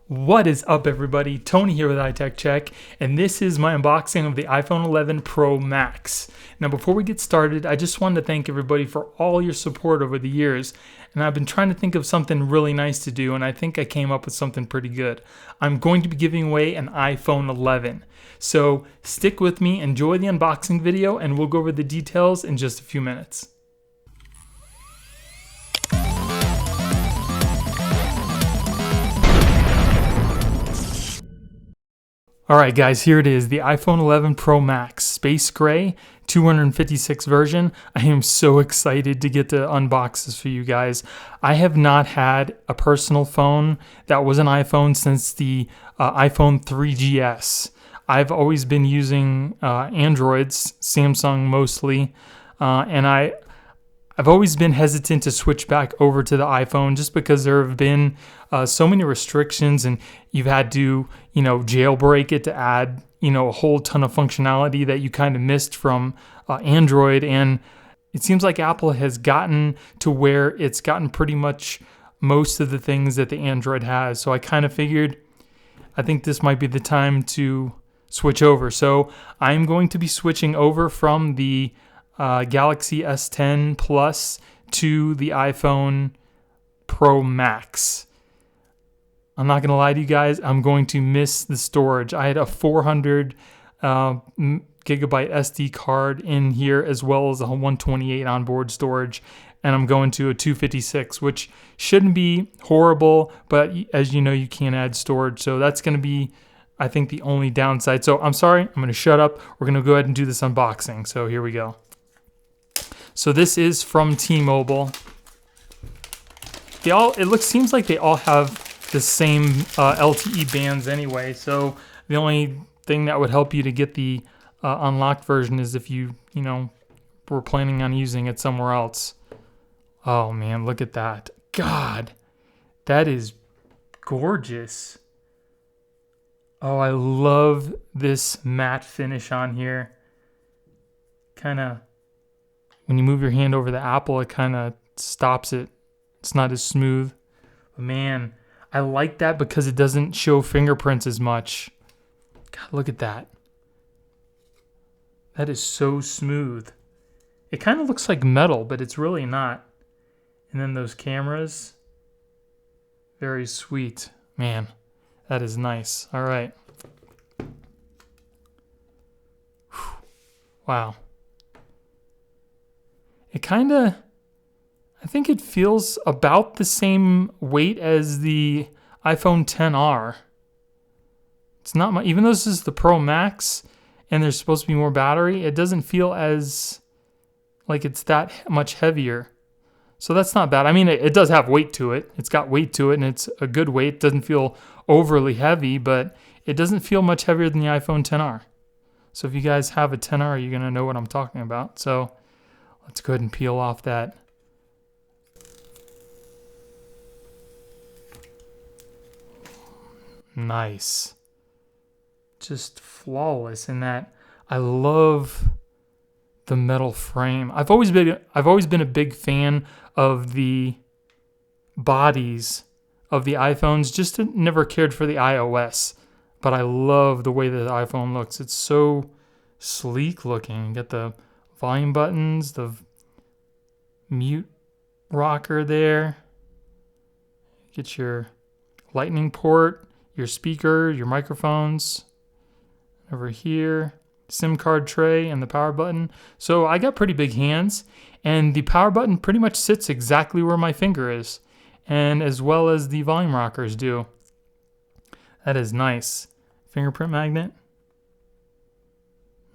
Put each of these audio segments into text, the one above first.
What is up, everybody? Tony here with iTech Check, and this is my unboxing of the iPhone 11 Pro Max. Now, before we get started, I just wanted to thank everybody for all your support over the years, and I've been trying to think of something really nice to do, and I think I came up with something pretty good. I'm going to be giving away an iPhone 11. So stick with me, enjoy the unboxing video, and we'll go over the details in just a few minutes. Alright guys, here it is, the iPhone 11 Pro Max, Space Gray, 256 version. I am so excited to get to unbox this for you guys. I have not had a personal phone that was an iPhone since the iPhone 3GS. I've always been using Androids, Samsung mostly, and I've always been hesitant to switch back over to the iPhone just because there have been so many restrictions, and you've had to, jailbreak it to add, a whole ton of functionality that you kind of missed from Android. And it seems like Apple has gotten to where it's gotten pretty much most of the things that the Android has. So I kind of figured, I think this might be the time to switch over. So I'm going to be switching over from the Galaxy S10 Plus to the iPhone Pro Max. I'm not going to lie to you guys, I'm going to miss the storage. I had a 400 gigabyte SD card in here, as well as a 128 onboard storage, and I'm going to a 256, which shouldn't be horrible, but as you know, you can't add storage, so that's going to be, I think, the only downside. So I'm sorry, I'm going to shut up. We're going to go ahead and do this unboxing, so here we go. So this is from T-Mobile. Seems like they all have the same LTE bands anyway. So the only thing that would help you to get the unlocked version is if you were planning on using it somewhere else. Oh man, look at that. God, that is gorgeous. Oh, I love this matte finish on here. Kind of, when you move your hand over the Apple, it kind of stops it. It's not as smooth. But man, I like that because it doesn't show fingerprints as much. God, look at that. That is so smooth. It kind of looks like metal, but it's really not. And then those cameras, very sweet. Man, that is nice. All right. Whew. Wow. It kind of, I think it feels about the same weight as the iPhone XR. It's not much, even though this is the Pro Max and there's supposed to be more battery, it doesn't feel as like it's that much heavier. So that's not bad. I mean, it does have weight to it. It's got weight to it, and it's a good weight. It doesn't feel overly heavy, but it doesn't feel much heavier than the iPhone XR. So if you guys have a XR, you're going to know what I'm talking about. So let's go ahead and peel off that. Nice. Just flawless in that. I love the metal frame. I've always been a big fan of the bodies of the iPhones. Just never cared for the iOS, but I love the way that the iPhone looks. It's so sleek looking. You got the volume buttons, the mute rocker there. Get your lightning port, your speaker, your microphones over here, SIM card tray, and the power button. So I got pretty big hands, and the power button pretty much sits exactly where my finger is, and as well as the volume rockers do. That is nice. Fingerprint magnet?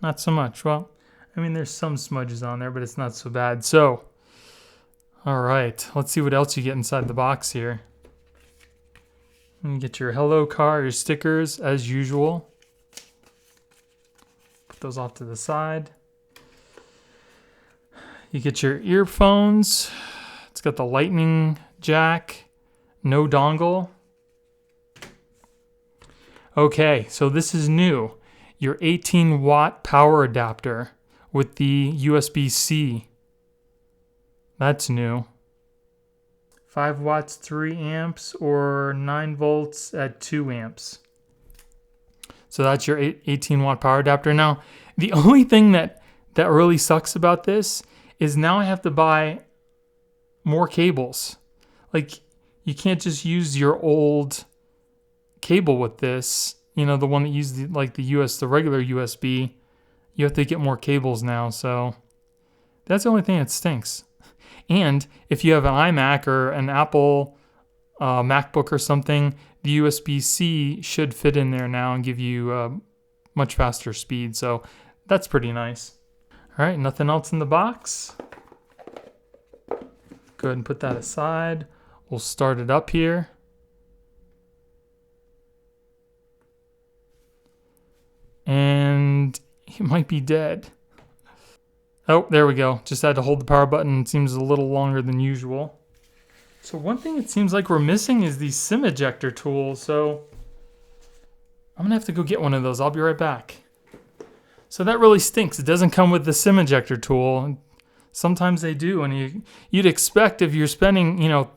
Not so much. Well, I mean, there's some smudges on there, but it's not so bad. So, all right, let's see what else you get inside the box here. You get your hello car, your stickers as usual. Put those off to the side. You get your earphones. It's got the lightning jack, no dongle. Okay, so this is new. Your 18-watt power adapter with the USB-C. That's new. 5 watts, 3 amps, or 9 volts at 2 amps. So that's your 18 watt power adapter. Now, the only thing that really sucks about this is now I have to buy more cables. Like, you can't just use your old cable with this, you know, the one that used the regular USB. You have to get more cables now, so that's the only thing that stinks. And if you have an iMac or an Apple MacBook or something, the USB-C should fit in there now and give you much faster speed, so that's pretty nice. All right, nothing else in the box. Go ahead and put that aside. We'll start it up here. And it might be dead. Oh, there we go. Just had to hold the power button. It seems a little longer than usual. So one thing it seems like we're missing is the SIM ejector tool. So I'm going to have to go get one of those. I'll be right back. So that really stinks. It doesn't come with the SIM ejector tool. Sometimes they do. And you'd expect if you're spending, you know,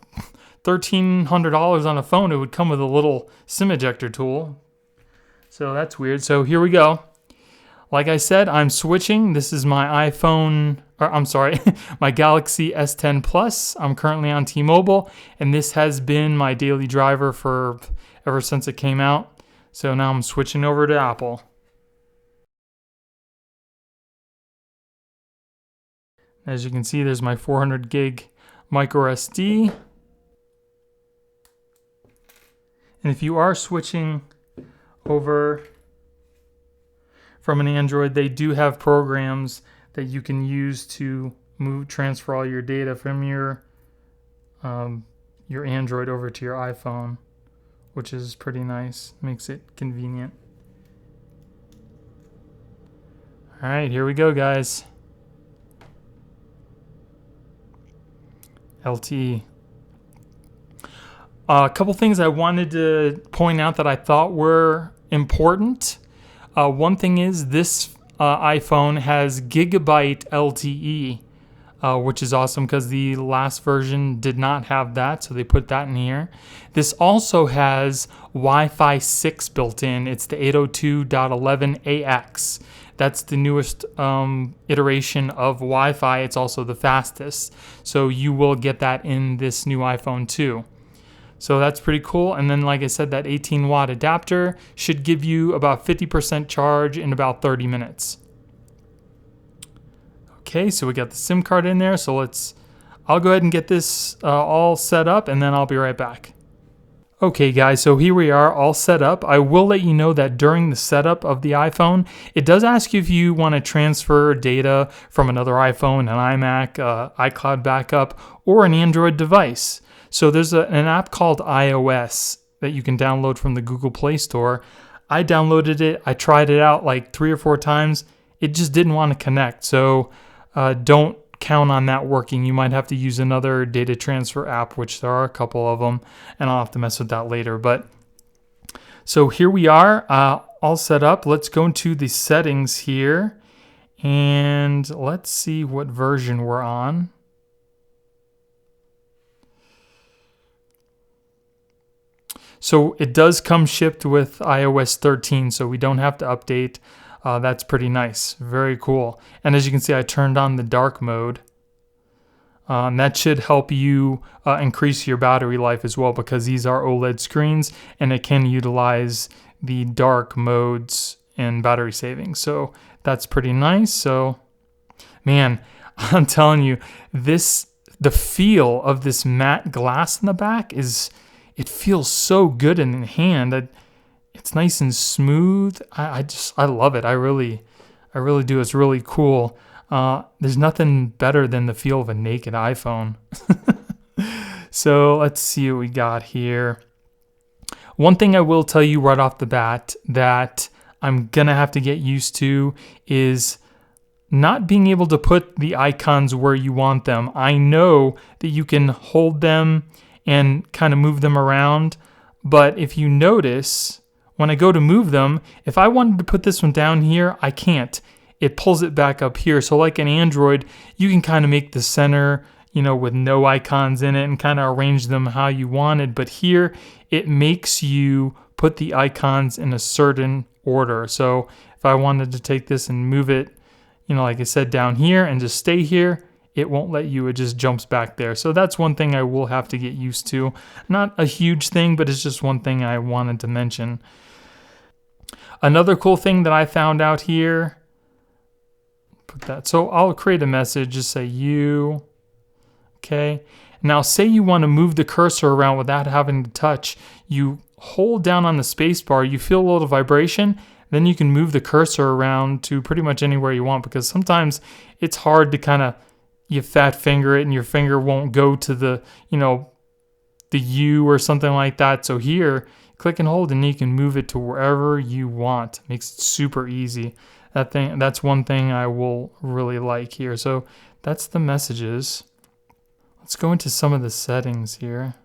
$1,300 on a phone, it would come with a little SIM ejector tool. So that's weird. So here we go. Like I said, I'm switching. This is my my Galaxy S10 Plus. I'm currently on T-Mobile, and this has been my daily driver ever since it came out. So now I'm switching over to Apple. As you can see, there's my 400 gig micro SD. And if you are switching over from an Android, they do have programs that you can use to transfer all your data from your Android over to your iPhone, which is pretty nice. Makes it convenient. All right, here we go, guys. LTE. A couple things I wanted to point out that I thought were important. One thing is this iPhone has gigabyte LTE, which is awesome because the last version did not have that, so they put that in here. This also has Wi-Fi 6 built in. It's the 802.11ax. That's the newest iteration of Wi-Fi. It's also the fastest. So you will get that in this new iPhone too. So that's pretty cool. And then, like I said, that 18 watt adapter should give you about 50% charge in about 30 minutes. Okay, so we got the SIM card in there. So I'll go ahead and get this all set up, and then I'll be right back. Okay guys, so here we are all set up. I will let you know that during the setup of the iPhone, it does ask you if you want to transfer data from another iPhone, an iMac, iCloud backup, or an Android device. So there's an app called iOS that you can download from the Google Play Store. I downloaded it. I tried it out like 3 or 4 times. It just didn't want to connect. So don't count on that working. You might have to use another data transfer app, which there are a couple of them, and I'll have to mess with that later. But so here we are, all set up. Let's go into the settings here, and let's see what version we're on. So it does come shipped with iOS 13, so we don't have to update. That's pretty nice. Very cool. And as you can see, I turned on the dark mode. That should help you increase your battery life as well, because these are OLED screens and it can utilize the dark modes and battery saving. So that's pretty nice. So, man, I'm telling you, the feel of this matte glass in the back it feels so good in the hand. It's nice and smooth. I love it. I really do. It's really cool. There's nothing better than the feel of a naked iPhone. So let's see what we got here. One thing I will tell you right off the bat that I'm gonna have to get used to is not being able to put the icons where you want them. I know that you can hold them and kind of move them around, but if you notice, when I go to move them, if I wanted to put this one down here, I can't. It pulls it back up here. So like an Android, you can kind of make the center, with no icons in it and kind of arrange them how you wanted. But here it makes you put the icons in a certain order. So if I wanted to take this and move it, like I said, down here and just stay here, it won't let you. It just jumps back there. So that's one thing I will have to get used to. Not a huge thing, but it's just one thing I wanted to mention. Another cool thing that I found out here, put that. So I'll create a message, just say you. Okay. Now say you want to move the cursor around without having to touch. You hold down on the space bar, you feel a little vibration, then you can move the cursor around to pretty much anywhere you want, because sometimes it's hard to kind of, you fat finger it and your finger won't go to the, the U or something like that. So here, click and hold and you can move it to wherever you want. Makes it super easy. That's one thing I will really like here. So that's the messages. Let's go into some of the settings here.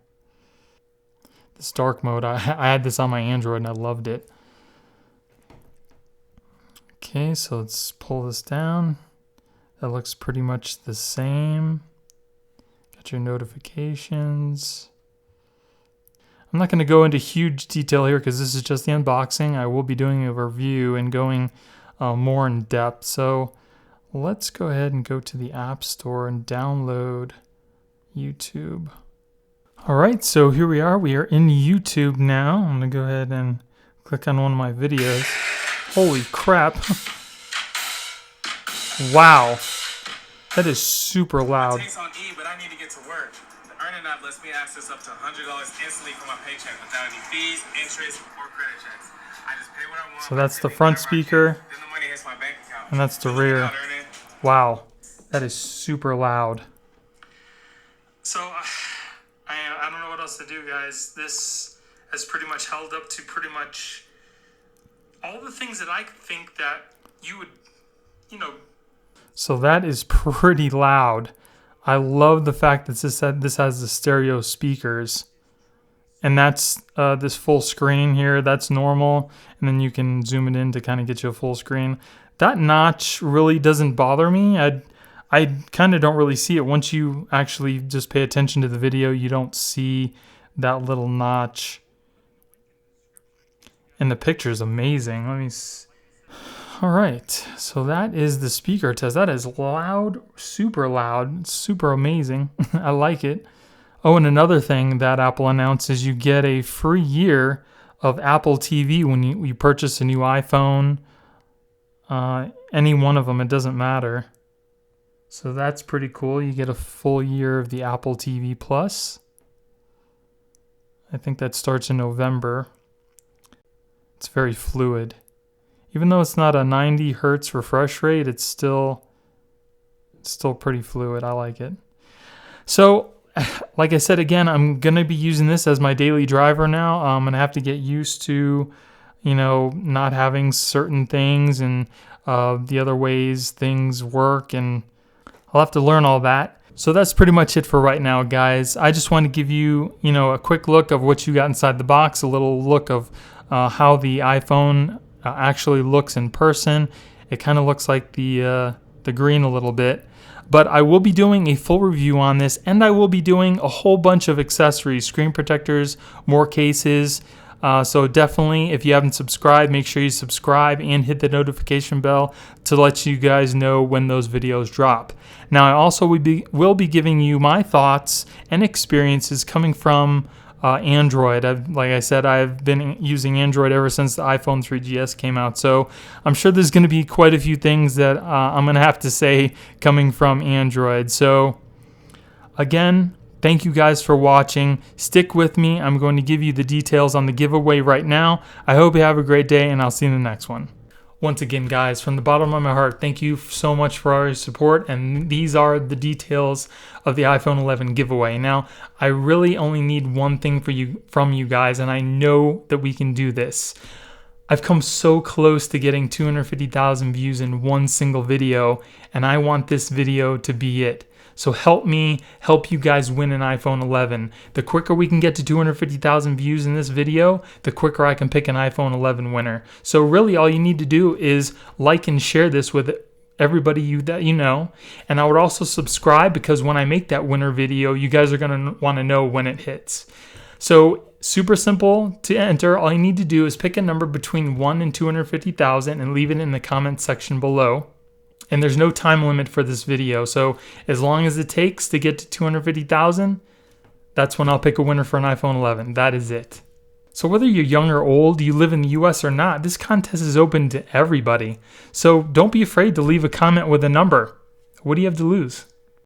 This dark mode, I had this on my Android and I loved it. Okay, so let's pull this down. That looks pretty much the same. Got your notifications. I'm not going to go into huge detail here because this is just the unboxing. I will be doing a review and going more in depth. So let's go ahead and go to the App Store and download YouTube. All right, so here we are. We are in YouTube now. I'm going to go ahead and click on one of my videos. Holy crap. Wow. That is super loud. But I need to get to work. The earning app lets me access up to $100 instantly from my paycheck without any fees, interest, or credit checks. I just pay what I want. So that's the front speaker. Then the money hits my bank account. And that's the rear. Wow. That is super loud. So I don't know what else to do, guys. This has pretty much held up to pretty much all the things that I think that you would, So that is pretty loud. I love the fact that this has the stereo speakers. And that's this full screen here. That's normal. And then you can zoom it in to kind of get you a full screen. That notch really doesn't bother me. I kind of don't really see it. Once you actually just pay attention to the video, you don't see that little notch. And the picture is amazing. Let me see. All right, so that is the speaker test. That is loud, super amazing. I like it. Oh, and another thing that Apple announced is you get a free year of Apple TV when you purchase a new iPhone. Any one of them, it doesn't matter. So that's pretty cool. You get a full year of the Apple TV Plus. I think that starts in November. It's very fluid. Even though it's not a 90 hertz refresh rate, it's still pretty fluid. I like it. So, like I said, again, I'm going to be using this as my daily driver now. I'm going to have to get used to, not having certain things and the other ways things work, and I'll have to learn all that. So that's pretty much it for right now, guys. I just want to give you, a quick look of what you got inside the box, a little look of how the iPhone actually looks in person. It kind of looks like the green a little bit. But I will be doing a full review on this, and I will be doing a whole bunch of accessories, screen protectors, more cases. So definitely, if you haven't subscribed, make sure you subscribe and hit the notification bell to let you guys know when those videos drop. Now, I also will be giving you my thoughts and experiences coming from Android. Like I said, I've been using Android ever since the iPhone 3GS came out. So I'm sure there's going to be quite a few things that I'm going to have to say coming from Android. So again, thank you guys for watching. Stick with me. I'm going to give you the details on the giveaway right now. I hope you have a great day, and I'll see you in the next one. Once again, guys, from the bottom of my heart, thank you so much for all your support, and these are the details of the iPhone 11 giveaway. Now, I really only need one thing from you guys, and I know that we can do this. I've come so close to getting 250,000 views in one single video, and I want this video to be it. So help me help you guys win an iPhone 11. The quicker we can get to 250,000 views in this video, the quicker I can pick an iPhone 11 winner. So really all you need to do is like and share this with everybody that you know. And I would also subscribe, because when I make that winner video, you guys are going to want to know when it hits. So super simple to enter. All you need to do is pick a number between 1 and 250,000 and leave it in the comment section below. And there's no time limit for this video. So as long as it takes to get to 250,000, that's when I'll pick a winner for an iPhone 11. That is it. So whether you're young or old, you live in the US or not, this contest is open to everybody. So don't be afraid to leave a comment with a number. What do you have to lose?